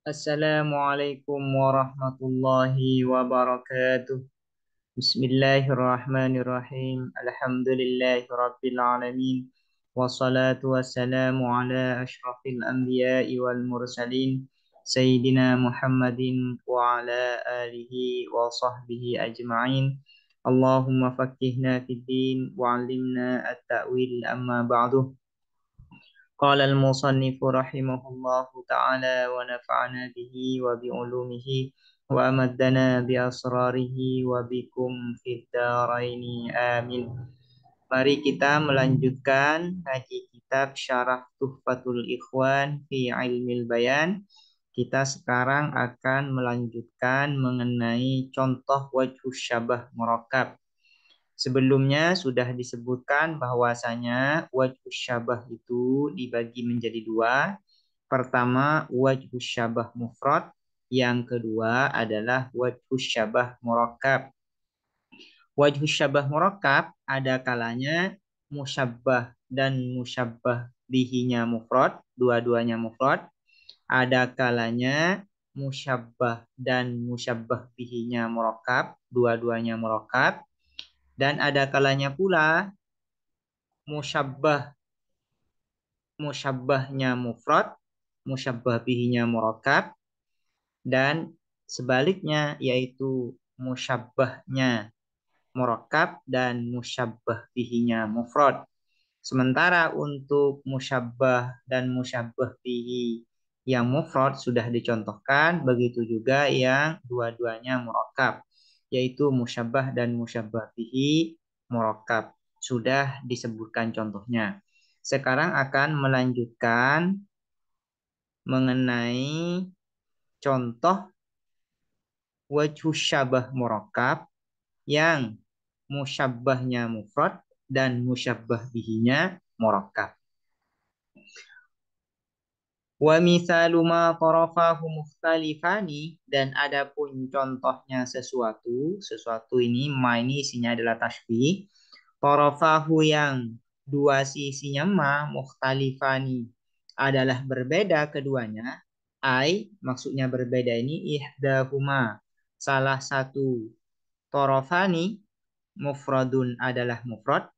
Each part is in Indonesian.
Assalamualaikum warahmatullahi wabarakatuh. Bismillahirrahmanirrahim. Alhamdulillahi rabbil alamin. Wassalatu wassalamu ala ashrafil anbiya'i wal mursalin. Sayyidina Muhammadin wa ala alihi wa sahbihi ajma'in. Allahumma fakkihna fid din wa 'allimna at-ta'wil amma ba'du. قال المصنف رحمه الله تعالى ونفعنا به وبعلومه وأمدنا بأسراره وبكم في الدارين آمين. Mari kita melanjutkan ngaji kitab Syarah Tuhfatul Ikhwan fi Ilmil Bayan. Kita sekarang akan melanjutkan mengenai contoh wajhus syabah murakkab. Sebelumnya sudah disebutkan bahwasanya wajhus syabah itu dibagi menjadi dua. Pertama, wajhus syabah mufrad. Yang kedua adalah wajhus syabah murakkab. Wajhus syabah murakkab ada kalanya musyabbah dan musyabbah bihinya mufrad, dua-duanya mufrad. Ada kalanya musyabbah dan musyabbah bihinya murakkab, dua-duanya murakkab. Dan ada kalanya pula musyabbah musyabbahnya mufrad, musyabbah bihinya murakkab, dan sebaliknya yaitu musyabbahnya murakkab dan musyabbah bihinya mufrad. Sementara untuk musyabbah dan musyabbah bihi yang mufrad sudah dicontohkan, begitu juga yang dua-duanya murakkab, yaitu musyabbah dan musyabbah bihi murakkab. Sudah disebutkan contohnya. Sekarang akan melanjutkan mengenai contoh wajhus syabah murakkab yang musyabbahnya mufrad dan musyabbah bihinya murakkab. Wa mithalu ma tarafahu mukhtalifani, dan adapun contohnya sesuatu ini ma ini isinya adalah tasbih. Tarafahu yang dua sisinya ma mukhtalifani adalah berbeda keduanya. Maksudnya berbeda ini ihdahuma, salah satu tarafani mufradun adalah mufrad.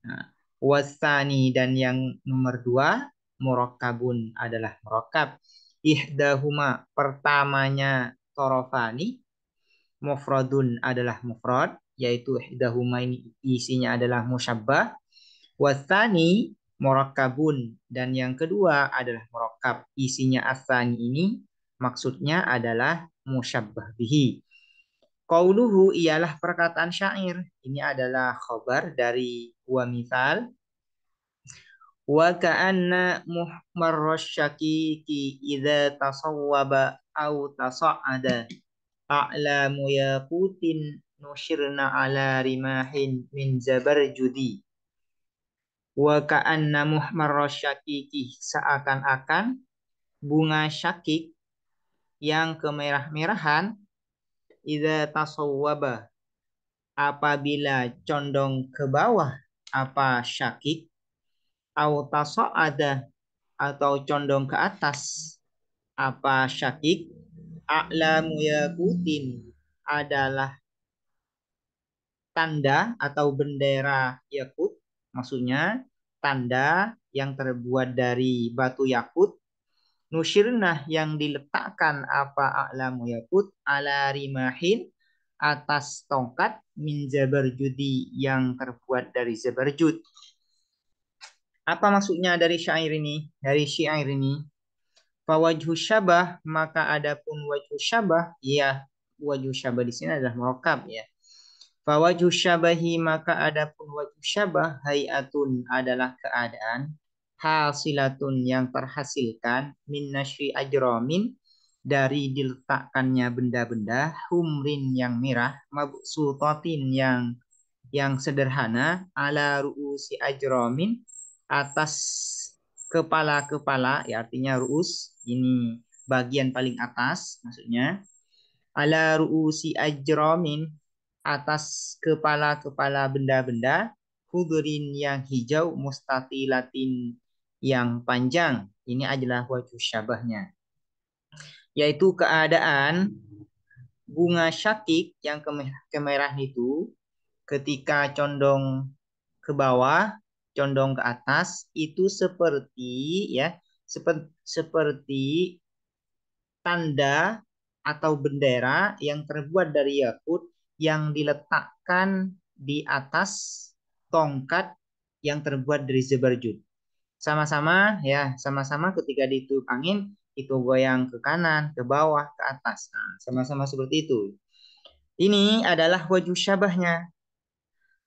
Nah, wasani dan yang nomor dua murakkabun adalah murakkab. Ihdahuma pertamanya torofani, mufradun adalah mufrad, yaitu ihdahuma ini isinya adalah musyabbah. Wasani murakkabun dan yang kedua adalah murakkab, isinya asani ini maksudnya adalah musyabbah bihi. Qauluhu ialah perkataan syair. Ini adalah khobar dari wa misal. Wa ka'anna muhmarrasyakiki idza tasawwaba au tasa'ada a'lamu yaqutin nushirna ala rimahin min zabarjudi. Wa ka'anna muhmarrasyakiki, seakan-akan bunga syakik yang kemerah-merahan, idza tasawwaba apabila condong ke bawah, apa syakik, au tasa'ada atau condong ke atas, apa syakik, a'lamu yaqutin adalah tanda atau bendera yakut, maksudnya tanda yang terbuat dari batu yakut, nusyirnah yang diletakkan apa a'lamu yakut ala rimahin atas tongkat min zabarjudi yang terbuat dari zabarjud. Apa maksudnya dari syair ini? Dari syair ini, fawajhu syabah, maka adapun wajhu syabah, ya wajhu syabah di sini adalah murakkab ya. Fawajhu syabahi, maka adapun wajhu syabah, hayatun adalah keadaan, hasilatun yang terhasilkan, min nasri ajramin dari diletakkannya benda-benda, humrin yang merah, mabsutatin yang sederhana, ala ru'usi ajramin atas kepala-kepala, ya artinya ru'us ini bagian paling atas maksudnya, ala ru'usi ajramin atas kepala-kepala benda-benda, khudrin yang hijau, mustatilatin yang panjang. Ini adalah wajh syabahnya. yaitu keadaan bunga syakik yang kemerahan itu ketika condong ke bawah, condong ke atas itu seperti ya, seperti tanda atau bendera yang terbuat dari yakut yang diletakkan di atas tongkat yang terbuat dari zebarjud. Sama-sama ya, sama-sama ketika ditiup angin itu goyang ke kanan, ke bawah, ke atas. Nah, sama-sama seperti itu. Ini adalah wajah syabahnya.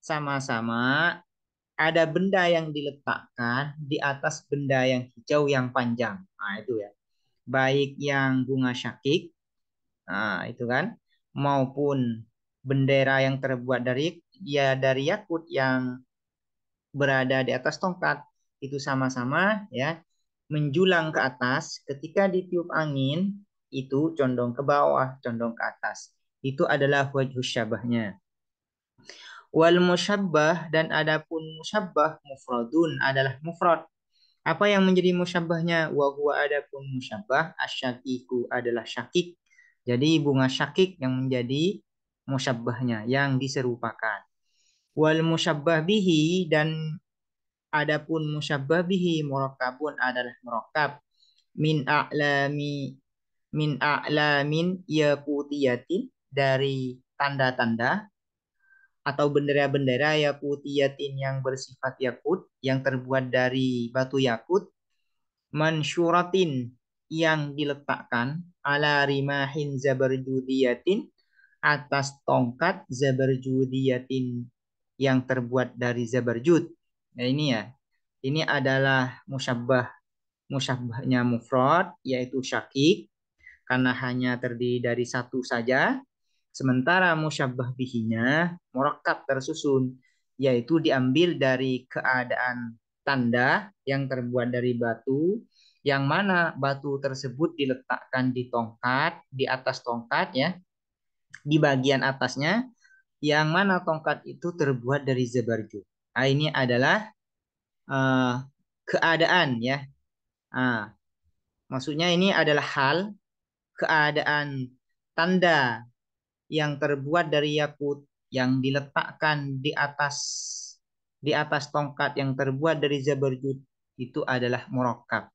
Sama-sama ada benda yang diletakkan di atas benda yang hijau yang panjang. Nah, itu ya. Baik yang bunga syakik, nah, itu kan, maupun bendera yang terbuat dari dari yakut yang berada di atas tongkat itu sama-sama ya menjulang ke atas ketika ditiup angin itu condong ke bawah, condong ke atas. Itu adalah wajh syabahnya. Wal musyabbah dan adapun musyabbah mufradun adalah mufrad. Apa yang menjadi musyabbahnya? Wa huwa adapun musyabbah asyakiku adalah syakik. Jadi bunga syakik yang menjadi musyabbahnya, yang diserupakan. Wal musyabbah bihi dan adapun musyabbah bihi murakkabun adalah murakkab min a'lami min a'lamin yaqutiyatin dari tanda-tanda atau bendera-bendera yakutiyatin yang bersifat yakut yang terbuat dari batu yakut mansyuratin yang diletakkan ala rimahin zabarjudiyatin atas tongkat zabarjudiyatin yang terbuat dari zabarjud. Nah ini ya, ini adalah musyabbahnya mufrad yaitu syakik karena hanya terdiri dari satu saja. Sementara musyabbah bihinya murakkab tersusun, yaitu diambil dari keadaan tanda yang terbuat dari batu, yang mana batu tersebut diletakkan di tongkat, di atas tongkat ya, di bagian atasnya, yang mana tongkat itu terbuat dari zebarjud. Nah, ini adalah uh, keadaan ya. Nah, maksudnya ini adalah hal keadaan tanda yang terbuat dari yakut yang diletakkan di atas tongkat yang terbuat dari zabarjud itu adalah murakkab.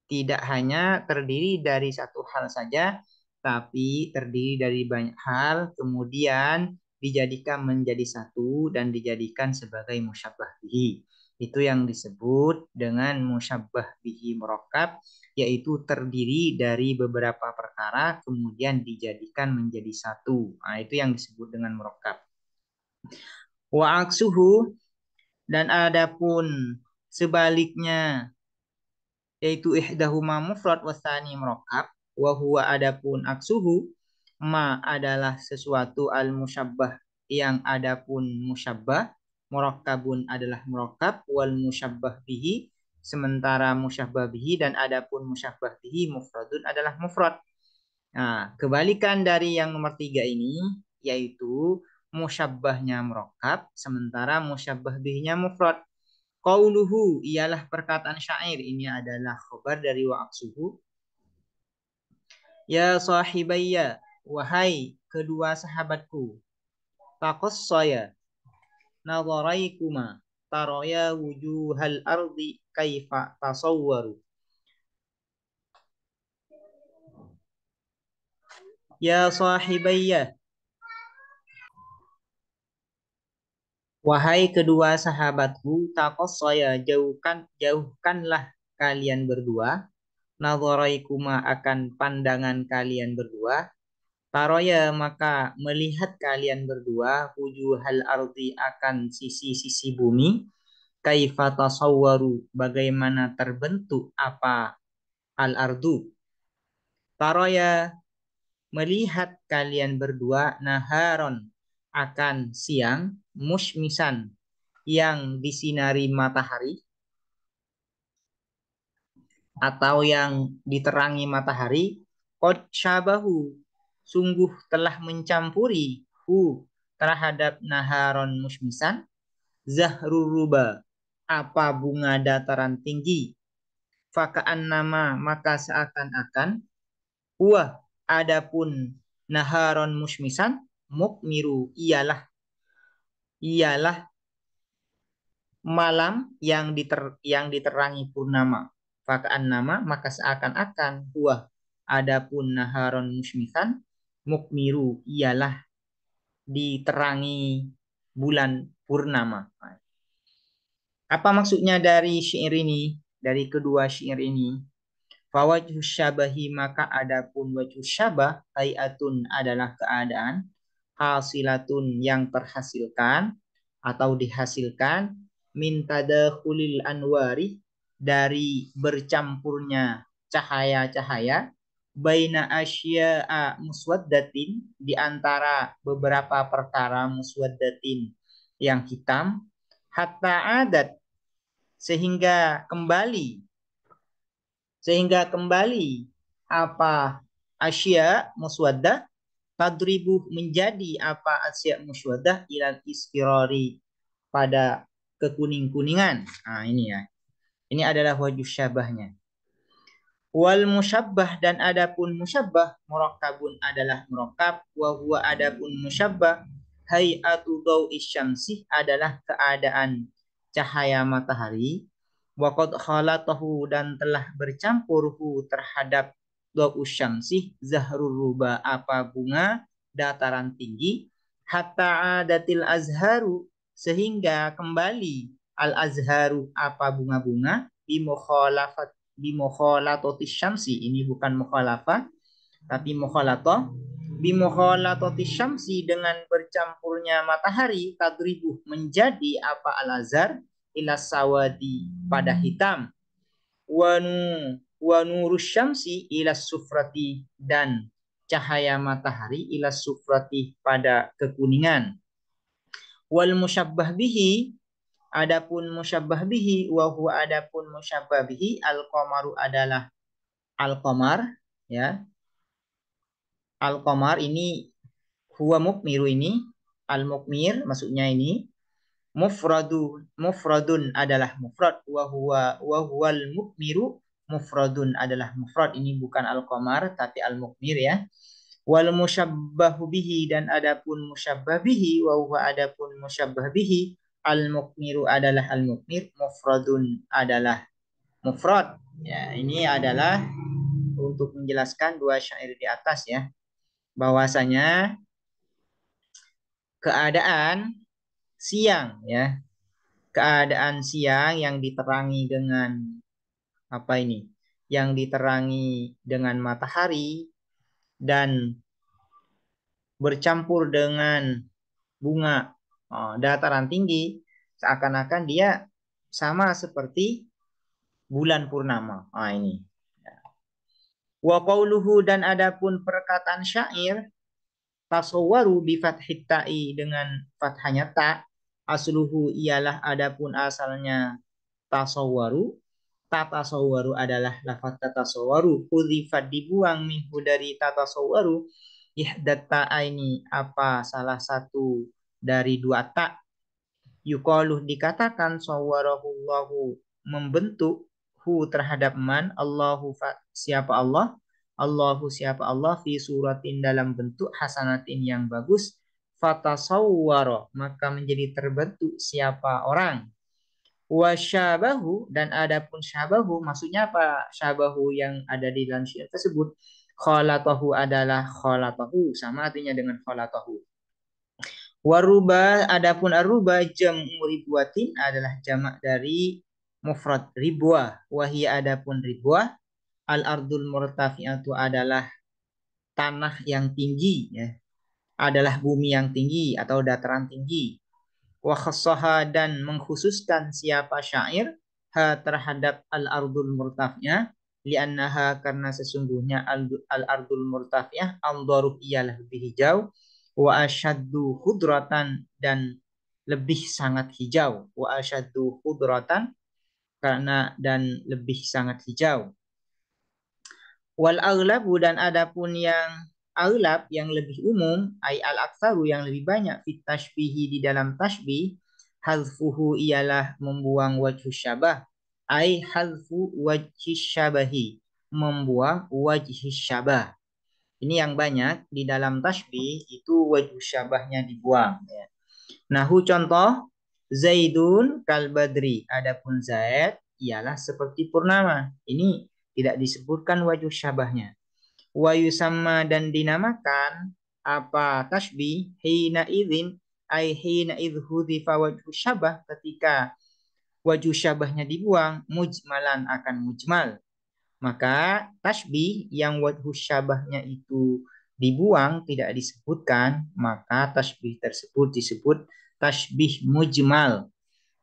Tidak hanya terdiri dari satu hal saja, tapi terdiri dari banyak hal, kemudian dijadikan menjadi satu dan dijadikan sebagai musyabbah bihi. Itu yang disebut dengan musyabbah bihi murakkab, yaitu terdiri dari beberapa perkara kemudian dijadikan menjadi satu. Nah, itu yang disebut dengan murakkab. Wa aksuhu dan adapun sebaliknya yaitu ihdahuma mufrad wasani murakkab wa huwa adapun aksuhu ma adalah sesuatu al musyabbah yang adapun musyabbah murakkabun adalah murakkab wal musyabbah bihi sementara musyabbah bihi dan adapun musyabbah bihi mufradun adalah mufrad. Nah, kebalikan dari yang nomor tiga ini yaitu musyabbahnya murakkab sementara musyabbah bihinya mufrad. Qauluhu ialah perkataan syair. Ini adalah khabar dari wa'aksuhu. Ya sahibayya, wahai kedua sahabatku. Taqassaya, nadharaikuma, taraya wujuhal ardi kaifa tasawwaru. Ya sahibayya, wahai kedua sahabatku. Taqassaya, jauhkanlah kalian berdua. Nadharaikuma akan pandangan kalian berdua. Taroya maka melihat kalian berdua wujuhal ardi akan sisi-sisi bumi kaifa tasawwaru bagaimana terbentuk apa al ardu. Taroya melihat kalian berdua naharon akan siang musmisan yang disinari matahari atau yang diterangi matahari qad syabahu sungguh telah mencampuri terhadap naharon musmisan zahruruba apa bunga dataran tinggi fakaan nama maka seakan-akan Huwa adapun naharon musmisan mukmiru ialah malam yang diterangi purnama. Fakaan nama maka seakan-akan huwa adapun naharon musmisan mukmiru ialah diterangi bulan purnama. Apa maksudnya dari syair ini? Dari kedua syair ini? Fawajhu syabahi maka adapun wajhu syabah hayatun adalah keadaan hasilatun yang terhasilkan atau dihasilkan min tadakhulil anwari dari bercampurnya cahaya-cahaya baina asya'a muswaddatin di antara beberapa perkara muswaddatin yang hitam hatta adat sehingga kembali apa asya muswaddah tadribu menjadi apa asya muswaddah ilal istirari pada kekuning-kuningan. Nah, ini ya. Ini adalah wajah syabahnya. Wal musyabbah dan adapun musyabbah murakkabun adalah murakkab wa huwa adapun musyabbah hay'atu dawi syamsi adalah keadaan cahaya matahari wa qad khalatahu dan telah bercampur terhadap dawu syamsi zahrul ruba apa bunga dataran tinggi hatta adatil azharu sehingga kembali al azharu apa bunga-bunga bimukhalafat bimukhalatotis syamsi ini bukan mukhalafah tapi mukhalatoh bimukhalatotis syamsi dengan bercampurnya matahari tadribu menjadi apa al-azhar ila sawadi pada hitam wa nurus syamsi ila sufrati dan cahaya matahari ila sufrati pada kekuningan wal musyabbah bihi adapun musyabbah bihi wa huwa adapun musyabbah bihi al-qamaru adalah al-qamar ya. Al-qamar ini huwa mukmiru ini al-mukmir maksudnya ini mufradun adalah mufrad wa huwal mukmiru mufradun adalah mufrad ini bukan al-qamar tapi al-mukmir ya. Wal musyabbahu bihi dan adapun musyabbah bihi wa huwa adapun musyabbah bihi al-mukmiru adalah al-mukmir mufradun adalah mufrad ya. Ini adalah untuk menjelaskan dua syair di atas ya bahwasanya keadaan siang ya keadaan siang yang diterangi dengan apa ini yang diterangi dengan matahari dan bercampur dengan bunga dataran tinggi seakan-akan dia sama seperti bulan purnama. Ini. Wa qauluhu dan adapun perkataan syair tasawwaru bi fathit ta'i dengan fathanya ta asluhu ialah adapun asalnya tasawwaru tatasawwaru adalah lafaz tatasawwaru hudzifat dibuang minhu dari tatasawwaru ihdat ta'aini apa salah satu dari dua ta yuqaluh dikatakan sawwarahullahu membentuk hu terhadap man Allahu siapa Allah Allahu siapa Allah fi suratin dalam bentuk hasanatin yang bagus fatasawwara maka menjadi terbentuk siapa orang wasyabahu dan adapun syabahu maksudnya apa syabahu yang ada di dalam syair tersebut khalatahu adalah khalatahu sama artinya dengan khalatahu waruba adapun aruba jam'u ribuatin adalah jamak dari mufrad ribuah wahia adapun ribuah al ardul murtafi'atu adalah tanah yang tinggi ya adalah bumi yang tinggi atau dataran tinggi wa khassaha dan mengkhususkan siapa syair ha terhadap al-ardul murtafi'ah li'annaha karena sesungguhnya al-ardul murtafi'ah andaru ialah lebih hijau wa asyaddu khudratan dan lebih sangat hijau wa asyaddu khudratan karena dan lebih sangat hijau wal aghlabu dan adapun yang aghlab yang lebih umum ay al aktsaru yang lebih banyak fit tashbihi di dalam tashbih hazfuhu ialah membuang wajhu syabah ay hazfu wajhi syabahi membuang wajhi syabah Ini yang banyak di dalam tasbih itu wajh syabahnya dibuang ya. Nahu contoh Zaidun kalbadri. Adapun Zaid ialah seperti purnama. Ini tidak disebutkan wajh syabahnya. Wa yusamma dan dinamakan apa tasbih hina idzin ai hina idh hudhifa wajhu syabah ketika wajh syabahnya dibuang mujmalan akan mujmal. Maka tasbih yang wajh syabahnya itu dibuang tidak disebutkan, maka tasbih tersebut disebut tasbih mujmal.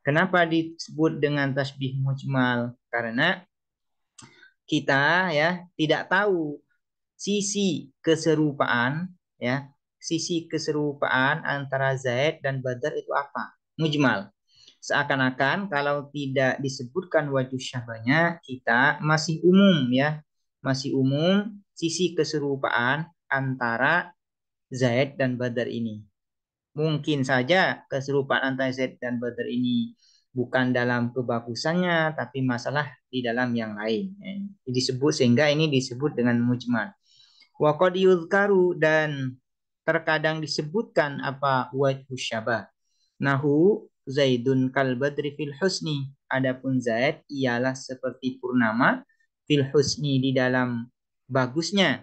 Kenapa disebut dengan tasbih mujmal? Karena kita ya tidak tahu sisi keserupaan ya, sisi keserupaan antara Zaid dan Badar itu apa? Mujmal. Seakan-akan kalau tidak disebutkan wajh syabahnya kita masih umum ya, masih umum sisi keserupaan antara Zaid dan Badar ini. Mungkin saja keserupaan antara Zaid dan Badar ini bukan dalam kebagusannya, tapi masalah di dalam yang lain. Disebut sehingga ini disebut dengan mujmal. Wa qad yuzkaru dan terkadang disebutkan apa wajhu syabah. Nahu Zaidun kal badri fil husni. Adapun Zaid ialah seperti purnama fil husni di dalam bagusnya.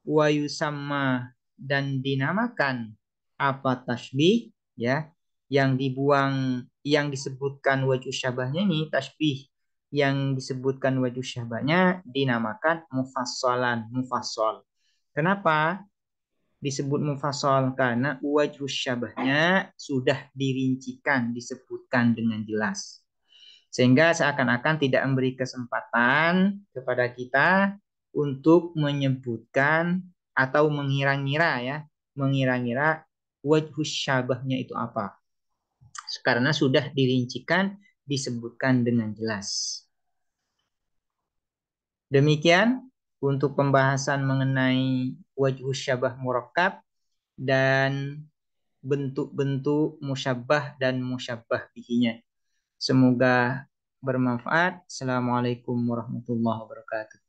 Wa yusamma dan dinamakan apa tasbih ya yang dibuang yang disebutkan wajh syabahnya ini tasbih yang disebutkan wajh syabahnya dinamakan mufassalan mufassal. Kenapa disebut mufassal? Karena wajh syabahnya sudah dirincikan, disebutkan dengan jelas. Sehingga seakan-akan tidak memberi kesempatan kepada kita untuk menyebutkan atau mengira-ngira ya, mengira-ngira wajh syabahnya itu apa. Karena sudah dirincikan, disebutkan dengan jelas. Demikian untuk pembahasan mengenai wajh syabah murakkab dan bentuk-bentuk musyabbah dan musyabbah bihinya. Semoga bermanfaat. Assalamualaikum warahmatullahi wabarakatuh.